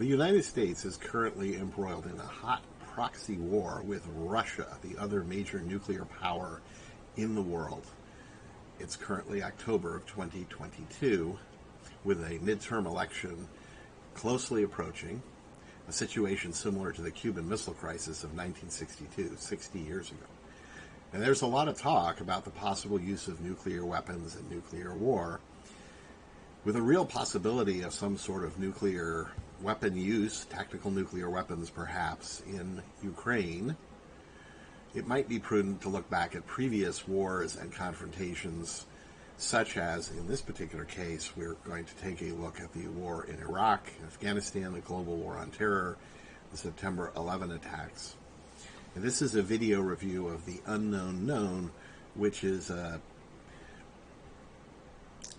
The United States is currently embroiled in a hot proxy war with Russia, the other major nuclear power in the world. It's currently October of 2022, with a midterm election closely approaching, a situation similar to the Cuban Missile Crisis of 1962, 60 years ago. And there's a lot of talk about the possible use of nuclear weapons in nuclear war, with a real possibility of some sort of nuclear weapon use, tactical nuclear weapons perhaps, in Ukraine. It might be prudent to look back at previous wars and confrontations, such as, in this particular case, we're going to take a look at the war in Iraq, Afghanistan, the global war on terror, the September 11 attacks. And this is a video review of The Unknown Known, which is a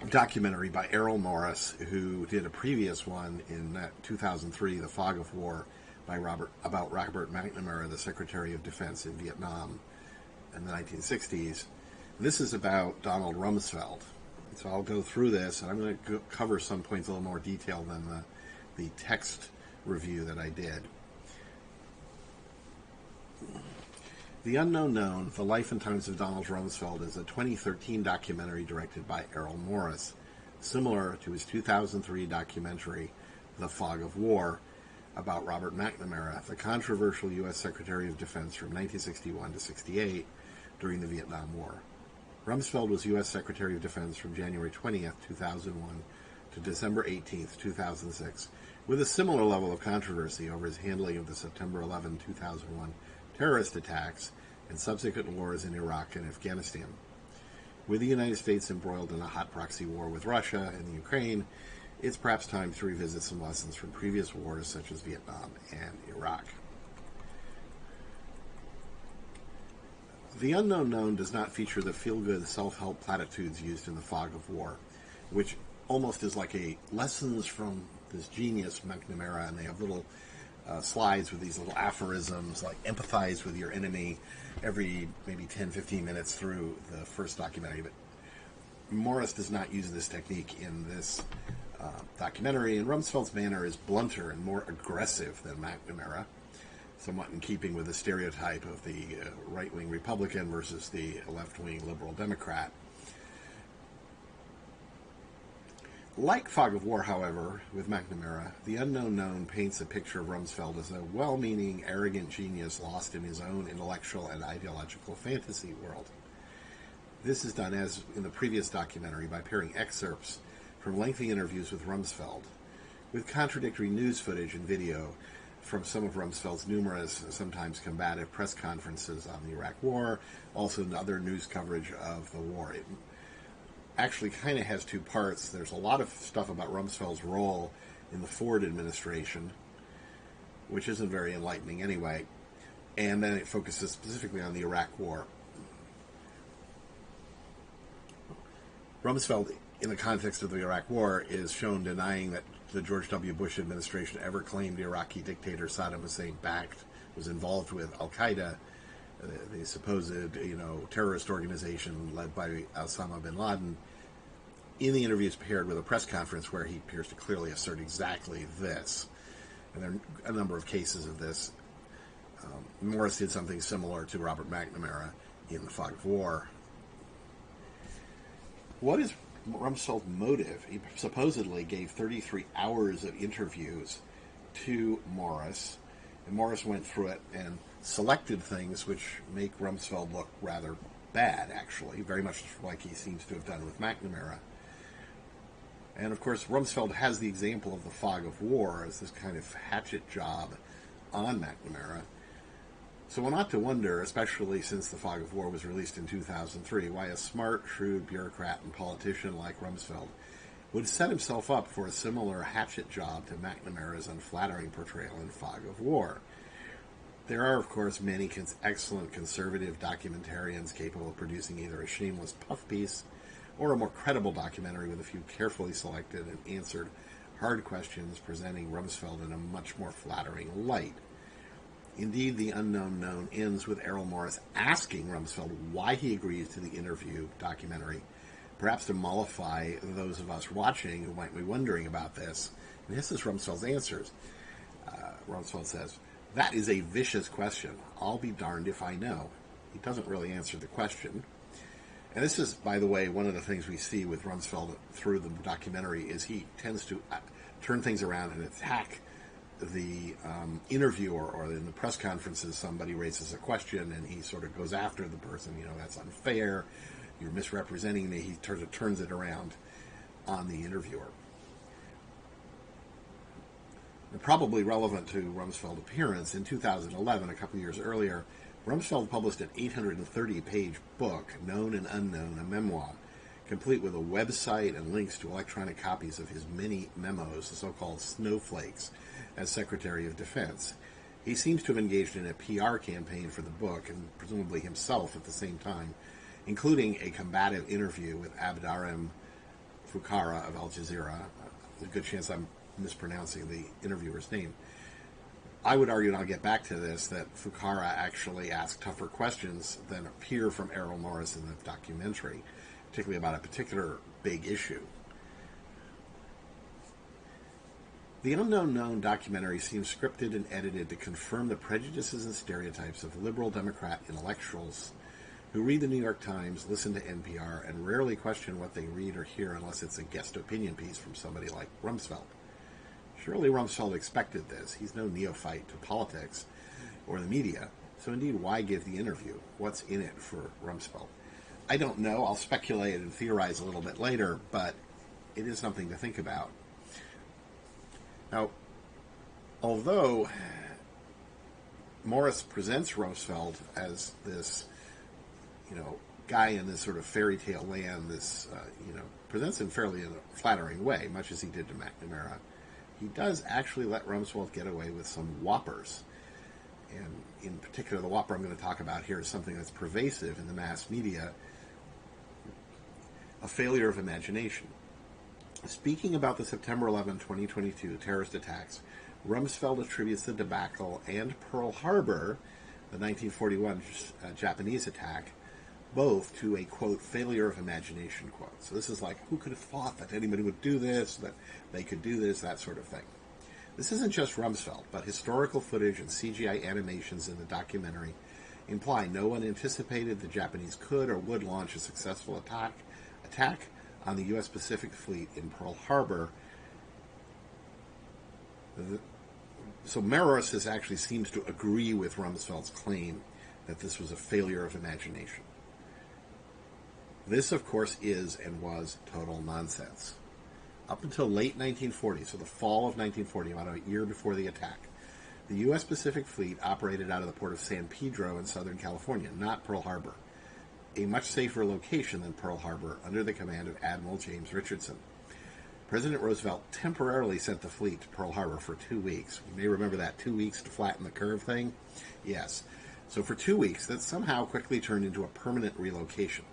documentary by Errol Morris, who did a previous one in 2003, The Fog of War, about Robert McNamara, the Secretary of Defense in Vietnam in the 1960s. This is about Donald Rumsfeld. So I'll go through this, and I'm going to cover some points in a little more detail than the text review that I did. The Unknown Known, The Life and Times of Donald Rumsfeld is a 2013 documentary directed by Errol Morris, similar to his 2003 documentary, The Fog of War, about Robert McNamara, the controversial U.S. Secretary of Defense from 1961 to 68 during the Vietnam War. Rumsfeld was U.S. Secretary of Defense from January 20th, 2001 to December 18th, 2006, with a similar level of controversy over his handling of the September 11, 2001 terrorist attacks and subsequent wars in Iraq and Afghanistan. With the United States embroiled in a hot proxy war with Russia and the Ukraine, it's perhaps time to revisit some lessons from previous wars such as Vietnam and Iraq. The Unknown Known does not feature the feel-good self-help platitudes used in The Fog of War, which almost is like a lessons from this genius McNamara, and they have little slides with these little aphorisms like empathize with your enemy every maybe 10-15 minutes through the first documentary. But Morris does not use this technique in this documentary, and Rumsfeld's manner is blunter and more aggressive than McNamara, somewhat in keeping with the stereotype of the right-wing Republican versus the left-wing liberal Democrat. Like Fog of War, however, with McNamara, The Unknown Known paints a picture of Rumsfeld as a well-meaning, arrogant genius lost in his own intellectual and ideological fantasy world. This is done, as in the previous documentary, by pairing excerpts from lengthy interviews with Rumsfeld with contradictory news footage and video from some of Rumsfeld's numerous, sometimes combative press conferences on the Iraq War, also other news coverage of the war. It actually kind of has two parts. There's a lot of stuff about Rumsfeld's role in the Ford administration, which isn't very enlightening anyway, and then it focuses specifically on the Iraq War. Rumsfeld, in the context of the Iraq War, is shown denying that the George W. Bush administration ever claimed the Iraqi dictator Saddam Hussein was involved with Al-Qaeda, the supposed, terrorist organization led by Osama bin Laden. In the interviews paired with a press conference where he appears to clearly assert exactly this. And there are a number of cases of this. Morris did something similar to Robert McNamara in The Fog of War. What is Rumsfeld's motive? He supposedly gave 33 hours of interviews to Morris, and Morris went through it and selected things which make Rumsfeld look rather bad, actually, very much like he seems to have done with McNamara. And, of course, Rumsfeld has the example of The Fog of War as this kind of hatchet job on McNamara. So we're not to wonder, especially since The Fog of War was released in 2003, why a smart, shrewd bureaucrat and politician like Rumsfeld would set himself up for a similar hatchet job to McNamara's unflattering portrayal in Fog of War. There are, of course, many excellent conservative documentarians capable of producing either a shameless puff piece or a more credible documentary with a few carefully selected and answered hard questions presenting Rumsfeld in a much more flattering light. Indeed, The Unknown Known ends with Errol Morris asking Rumsfeld why he agrees to the interview documentary, perhaps to mollify those of us watching who might be wondering about this. And this is Rumsfeld's answers. Rumsfeld says, "That is a vicious question. I'll be darned if I know." He doesn't really answer the question. And this is, by the way, one of the things we see with Rumsfeld through the documentary is he tends to turn things around and attack the interviewer, or in the press conferences somebody raises a question and he sort of goes after the person. That's unfair. You're misrepresenting me. He turns it around on the interviewer. And probably relevant to Rumsfeld's appearance, in 2011, a couple of years earlier, Rumsfeld published an 830-page book, Known and Unknown, a memoir, complete with a website and links to electronic copies of his many memos, the so-called snowflakes, as Secretary of Defense. He seems to have engaged in a PR campaign for the book, and presumably himself at the same time, including a combative interview with Abderrahim Foucara of Al Jazeera. There's a good chance I'm mispronouncing the interviewer's name. I would argue, and I'll get back to this, that Foucara actually asked tougher questions than appear from Errol Morris in the documentary, particularly about a particular big issue. The Unknown Known documentary seems scripted and edited to confirm the prejudices and stereotypes of liberal Democrat intellectuals who read the New York Times, listen to NPR, and rarely question what they read or hear unless it's a guest opinion piece from somebody like Rumsfeld. Surely Rumsfeld expected this. He's no neophyte to politics or the media, so indeed, why give the interview? What's in it for Rumsfeld? I don't know. I'll speculate and theorize a little bit later, but it is something to think about. Now, although Morris presents Rumsfeld as this, guy in this sort of fairy tale land, this, presents him fairly in a flattering way, much as he did to McNamara, he does actually let Rumsfeld get away with some whoppers. And in particular, the whopper I'm going to talk about here is something that's pervasive in the mass media, a failure of imagination. Speaking about the September 11, 2022 terrorist attacks, Rumsfeld attributes the debacle and Pearl Harbor, the 1941 Japanese attack, both to a, quote, failure of imagination, quote. So this is like, who could have thought that anybody would do this, that they could do this, that sort of thing. This isn't just Rumsfeld, but historical footage and CGI animations in the documentary imply no one anticipated the Japanese could or would launch a successful attack on the U.S. Pacific Fleet in Pearl Harbor. So Morris actually seems to agree with Rumsfeld's claim that this was a failure of imagination. This, of course, is and was total nonsense. Up until late 1940, so the fall of 1940, about a year before the attack, the U.S. Pacific Fleet operated out of the port of San Pedro in Southern California, not Pearl Harbor, a much safer location than Pearl Harbor under the command of Admiral James Richardson. President Roosevelt temporarily sent the fleet to Pearl Harbor for 2 weeks. You may remember that 2 weeks to flatten the curve thing? Yes. So for 2 weeks, that somehow quickly turned into a permanent relocation.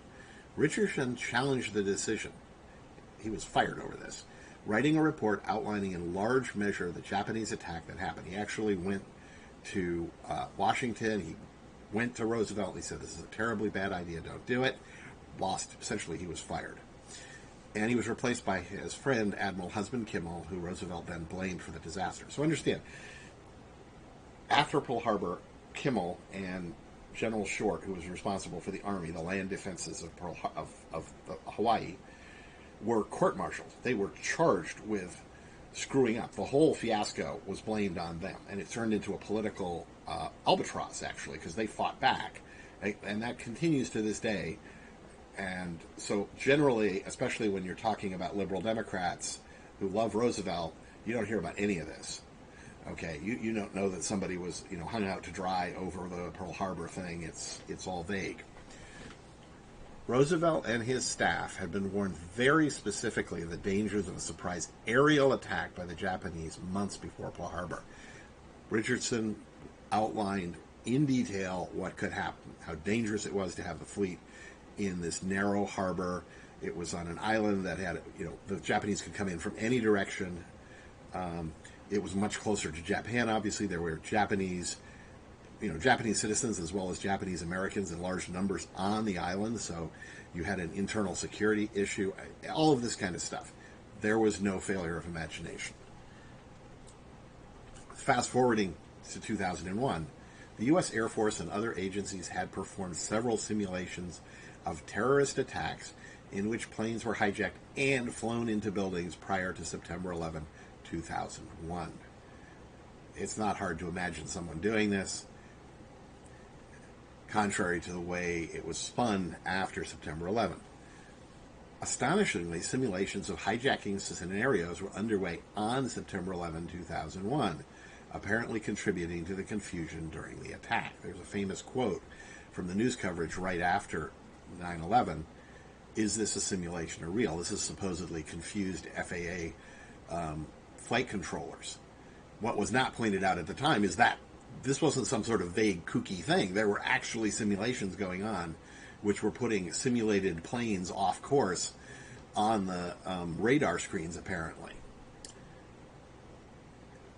Richardson challenged the decision. He was fired over this, writing a report outlining in large measure the Japanese attack that happened. He actually went to Washington. He went to Roosevelt. He said, this is a terribly bad idea. Don't do it. Lost. Essentially, he was fired. And he was replaced by his friend, Admiral Husband Kimmel, who Roosevelt then blamed for the disaster. So understand, after Pearl Harbor, Kimmel and General Short, who was responsible for the Army, the land defenses of Hawaii, were court-martialed. They were charged with screwing up. The whole fiasco was blamed on them, and it turned into a political albatross, actually, because they fought back. And that continues to this day. And so generally, especially when you're talking about liberal Democrats who love Roosevelt, you don't hear about any of this. Okay, you don't know that somebody was, hung out to dry over the Pearl Harbor thing. It's all vague. Roosevelt and his staff had been warned very specifically of the dangers of a surprise aerial attack by the Japanese months before Pearl Harbor. Richardson outlined in detail what could happen, how dangerous it was to have the fleet in this narrow harbor. It was on an island that had, the Japanese could come in from any direction. It was much closer to Japan, obviously. There were Japanese citizens as well as Japanese Americans in large numbers on the island, so you had an internal security issue, all of this kind of stuff. There was no failure of imagination. Fast forwarding to 2001, the U.S. Air Force and other agencies had performed several simulations of terrorist attacks in which planes were hijacked and flown into buildings prior to September 11, 2001. It's not hard to imagine someone doing this, contrary to the way it was spun after September 11. Astonishingly, simulations of hijacking scenarios were underway on September 11, 2001, apparently contributing to the confusion during the attack. There's a famous quote from the news coverage right after 9/11. Is this a simulation or real? This is supposedly confused FAA flight controllers. What was not pointed out at the time is that this wasn't some sort of vague, kooky thing. There were actually simulations going on which were putting simulated planes off course on the radar screens, apparently.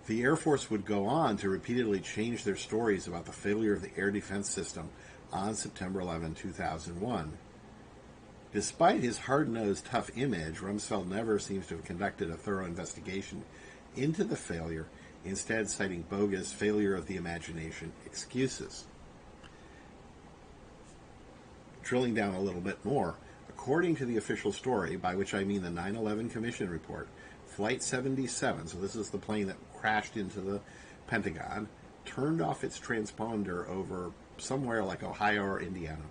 The Air Force would go on to repeatedly change their stories about the failure of the air defense system on September 11, 2001. Despite his hard-nosed, tough image, Rumsfeld never seems to have conducted a thorough investigation into the failure, instead citing bogus, failure of the imagination excuses. Drilling down a little bit more, according to the official story, by which I mean the 9/11 Commission report, Flight 77, so this is the plane that crashed into the Pentagon, turned off its transponder over somewhere like Ohio or Indiana.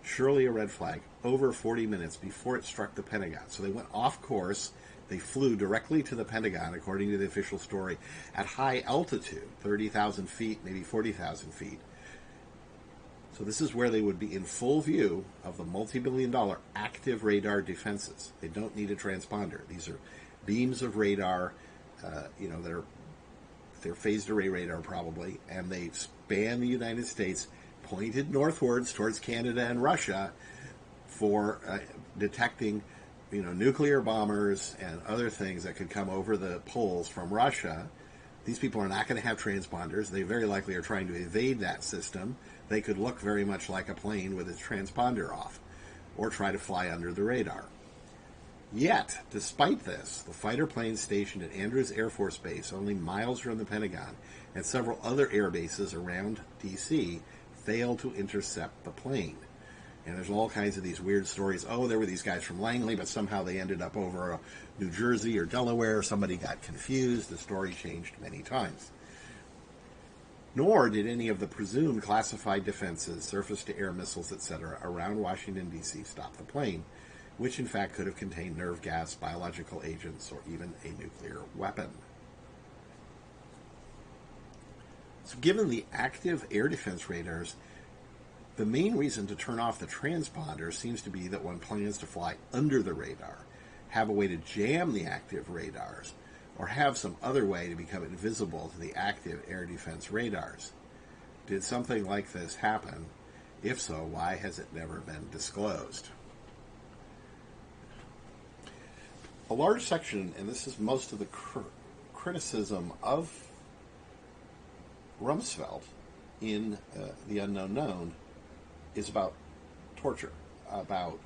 Surely a red flag, over 40 minutes before it struck the Pentagon. So they went off course. They flew directly to the Pentagon, according to the official story, at high altitude, 30,000 feet, maybe 40,000 feet. So this is where they would be in full view of the multi-billion-dollar active radar defenses. They don't need a transponder. These are beams of radar, they're phased array radar probably, and they span the United States, pointed northwards towards Canada and Russia for detecting, nuclear bombers and other things that could come over the poles from Russia. These people are not going to have transponders. They very likely are trying to evade that system. They could look very much like a plane with its transponder off, or try to fly under the radar. Yet, despite this, the fighter planes stationed at Andrews Air Force Base, only miles from the Pentagon, and several other air bases around D.C., failed to intercept the plane. And there's all kinds of these weird stories. Oh, there were these guys from Langley, but somehow they ended up over New Jersey or Delaware. Somebody got confused. The story changed many times. Nor did any of the presumed classified defenses, surface-to-air missiles, etc., around Washington, D.C. stop the plane, which in fact could have contained nerve gas, biological agents, or even a nuclear weapon. So given the active air defense radars, the main reason to turn off the transponder seems to be that one plans to fly under the radar, have a way to jam the active radars, or have some other way to become invisible to the active air defense radars. Did something like this happen? If so, why has it never been disclosed? A large section, and this is most of the criticism of Rumsfeld in The Unknown Known, is about torture, about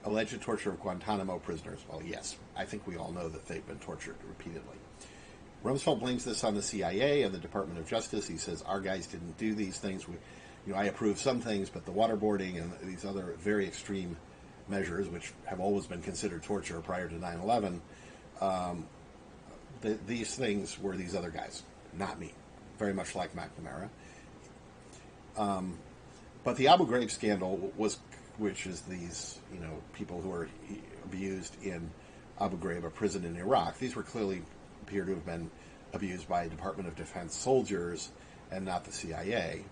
alleged torture of Guantanamo prisoners. Well, yes, I think we all know that they've been tortured repeatedly. Rumsfeld blames this on the CIA and the Department of Justice. He says, our guys didn't do these things. I approve some things, but the waterboarding and these other very extreme measures, which have always been considered torture prior to 9/11, these things were these other guys, not me. Very much like McNamara. But the Abu Ghraib scandal which is these, people who were abused in Abu Ghraib, a prison in Iraq. These were clearly appear to have been abused by Department of Defense soldiers and not the CIA.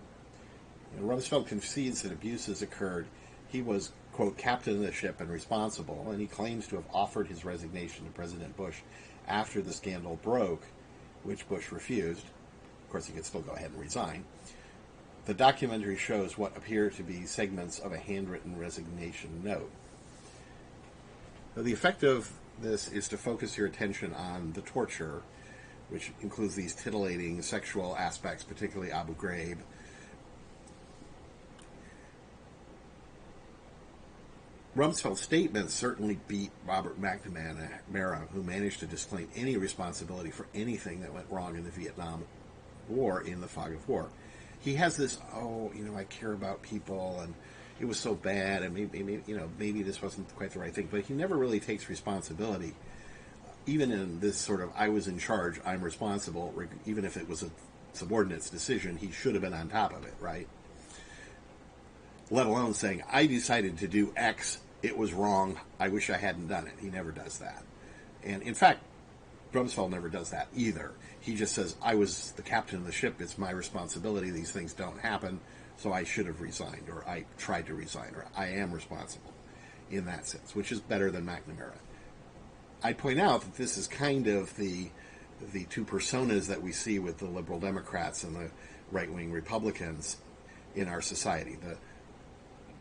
Rumsfeld concedes that abuses occurred. He was, quote, captain of the ship and responsible, and he claims to have offered his resignation to President Bush after the scandal broke, which Bush refused. Of course, he could still go ahead and resign. The documentary shows what appear to be segments of a handwritten resignation note. Now, the effect of this is to focus your attention on the torture, which includes these titillating sexual aspects, particularly Abu Ghraib. Rumsfeld's statements certainly beat Robert McNamara, who managed to disclaim any responsibility for anything that went wrong in the Vietnam War in the fog of war. He has this, I care about people, and it was so bad, and maybe this wasn't quite the right thing, but he never really takes responsibility. Even in this sort of, I was in charge, I'm responsible, even if it was a subordinate's decision, he should have been on top of it, right? Let alone saying, I decided to do X, it was wrong, I wish I hadn't done it. He never does that. And in fact, Rumsfeld never does that either. He just says, I was the captain of the ship, it's my responsibility, these things don't happen, so I should have resigned, or I tried to resign, or I am responsible in that sense, which is better than McNamara. I point out that this is kind of the two personas that we see with the liberal Democrats and the right-wing Republicans in our society. The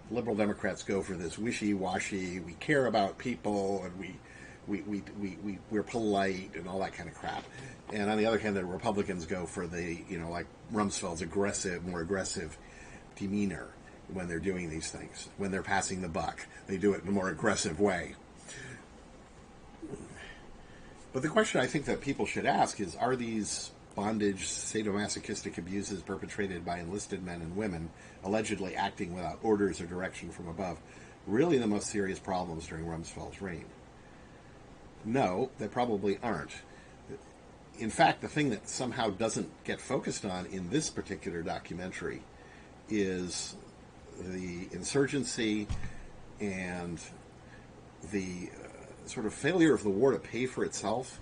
liberal Democrats go for this wishy-washy, we care about people, and we're polite and all that kind of crap. And on the other hand, the Republicans go for the, like Rumsfeld's more aggressive demeanor when they're doing these things. When they're passing the buck, they do it in a more aggressive way. But the question I think that people should ask is, are these bondage, sadomasochistic abuses perpetrated by enlisted men and women, allegedly acting without orders or direction from above, really the most serious problems during Rumsfeld's reign? No, they probably aren't. In fact, the thing that somehow doesn't get focused on in this particular documentary is the insurgency and the sort of failure of the war to pay for itself.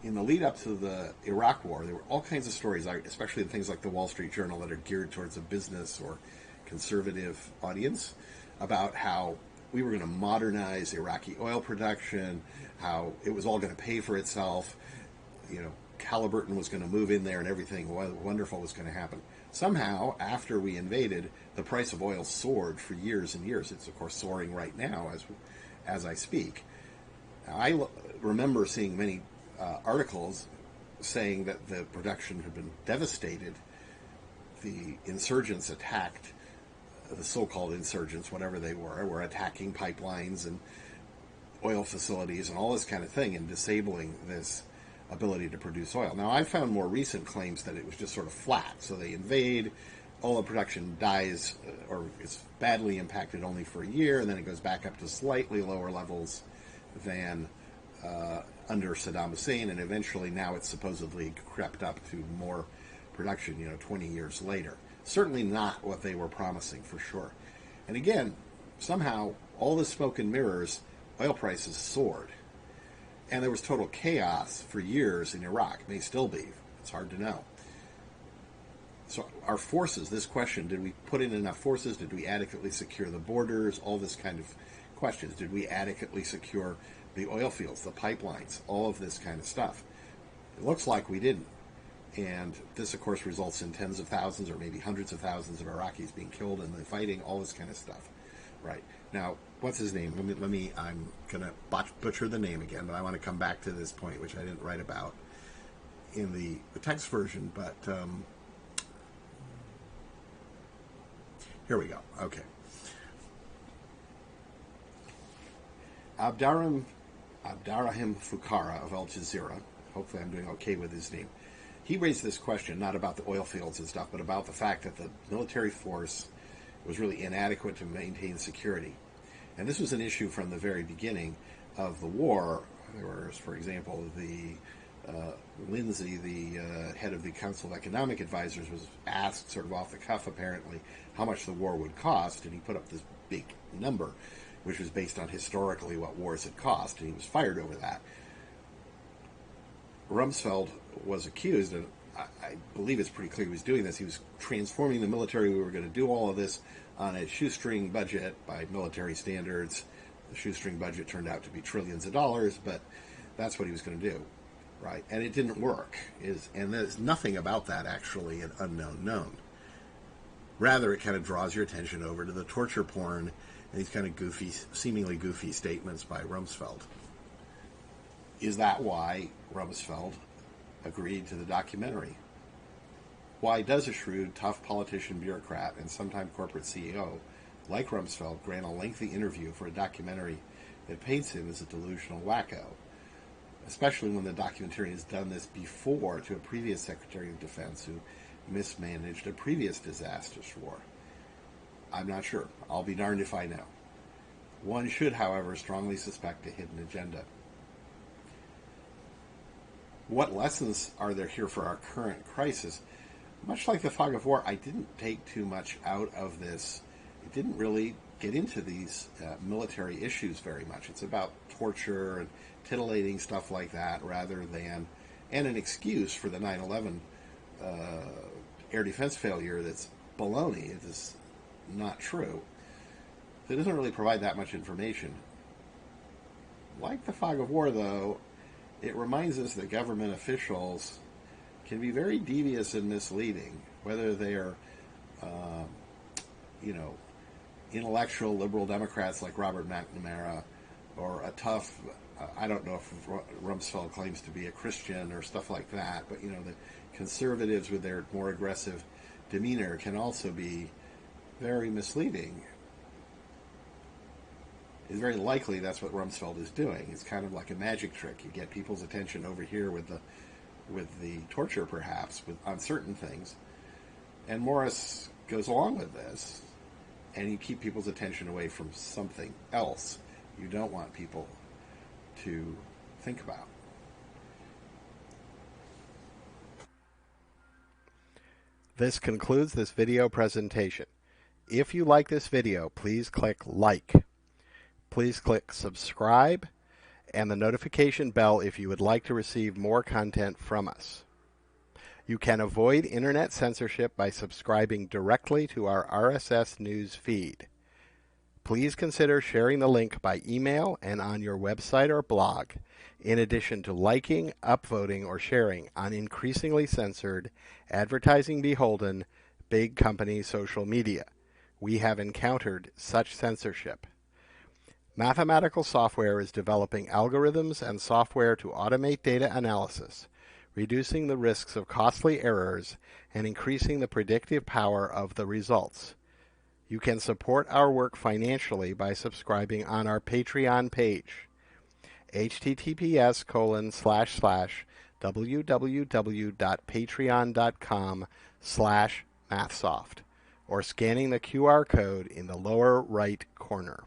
In the lead up to the Iraq War, there were all kinds of stories, especially things like the Wall Street Journal that are geared towards a business or conservative audience, about how we were going to modernize Iraqi oil production, how it was all going to pay for itself, Halliburton was going to move in there and everything wonderful was going to happen. Somehow, after we invaded, the price of oil soared for years and years. It's, of course, soaring right now as I speak. Now, I remember seeing many articles saying that the production had been devastated. The insurgents attacked, the so-called insurgents, whatever they were attacking pipelines and oil facilities and all this kind of thing and disabling this ability to produce oil. Now, I found more recent claims that it was just sort of flat. So they invade, oil production dies or is badly impacted only for a year, and then it goes back up to slightly lower levels than under Saddam Hussein, and eventually now it's supposedly crept up to more production, 20 years later. Certainly not what they were promising, for sure. And again, somehow, all this smoke and mirrors, oil prices soared. And there was total chaos for years in Iraq. May still be. It's hard to know. So our forces, this question, did we put in enough forces? Did we adequately secure the borders? All this kind of questions. Did we adequately secure the oil fields, the pipelines, all of this kind of stuff? It looks like we didn't. And this, of course, results in tens of thousands or maybe hundreds of thousands of Iraqis being killed in the fighting, all this kind of stuff. Right. Now, what's his name? I'm going to butcher the name again, but I want to come back to this point, which I didn't write about in the text version, but here we go. Okay. Abdarrahim Fukara of Al Jazeera, hopefully I'm doing okay with his name, he raised this question not about the oil fields and stuff, but about the fact that the military force was really inadequate to maintain security. And this was an issue from the very beginning of the war. There was, for example, the Lindsay, the head of the Council of Economic Advisors, was asked sort of off the cuff, apparently, how much the war would cost, and he put up this big number, which was based on historically what wars had cost, and he was fired over that. Rumsfeld was accused, and I believe it's pretty clear he was doing this. He was transforming the military. We were going to do all of this on a shoestring budget by military standards. The shoestring budget turned out to be trillions of dollars, but that's what he was going to do, right? And it didn't work. And there's nothing about that actually an unknown known. Rather, it kind of draws your attention over to the torture porn and these kind of goofy, seemingly goofy statements by Rumsfeld. Is that why Rumsfeld agreed to the documentary? Why does a shrewd, tough politician, bureaucrat, and sometime corporate CEO like Rumsfeld, grant a lengthy interview for a documentary that paints him as a delusional wacko, especially when the documentarian has done this before to a previous Secretary of Defense who mismanaged a previous disastrous war? I'm not sure. I'll be darned if I know. One should, however, strongly suspect a hidden agenda. What lessons are there here for our current crisis? Much like the fog of war, I didn't take too much out of this. It didn't really get into these military issues very much. It's about torture and titillating stuff like that rather than, and an excuse for the 9/11 air defense failure that's baloney. It is not true. It doesn't really provide that much information. Like the fog of war, though, it reminds us that government officials can be very devious and misleading, whether they are, intellectual liberal Democrats like Robert McNamara, or a tough, I don't know if Rumsfeld claims to be a Christian or stuff like that, but, the conservatives with their more aggressive demeanor can also be very misleading. It's very likely that's what Rumsfeld is doing. It's kind of like a magic trick. You get people's attention over here with the torture, perhaps, on certain things. And Morris goes along with this, and you keep people's attention away from something else you don't want people to think about. This concludes this video presentation. If you like this video, please click like. Please click subscribe and the notification bell if you would like to receive more content from us. You can avoid internet censorship by subscribing directly to our RSS news feed. Please consider sharing the link by email and on your website or blog, in addition to liking, upvoting, or sharing on increasingly censored, advertising beholden, big company social media. We have encountered such censorship. Mathematical software is developing algorithms and software to automate data analysis, reducing the risks of costly errors and increasing the predictive power of the results. You can support our work financially by subscribing on our Patreon page, https://www.patreon.com/mathsoft, or scanning the QR code in the lower right corner.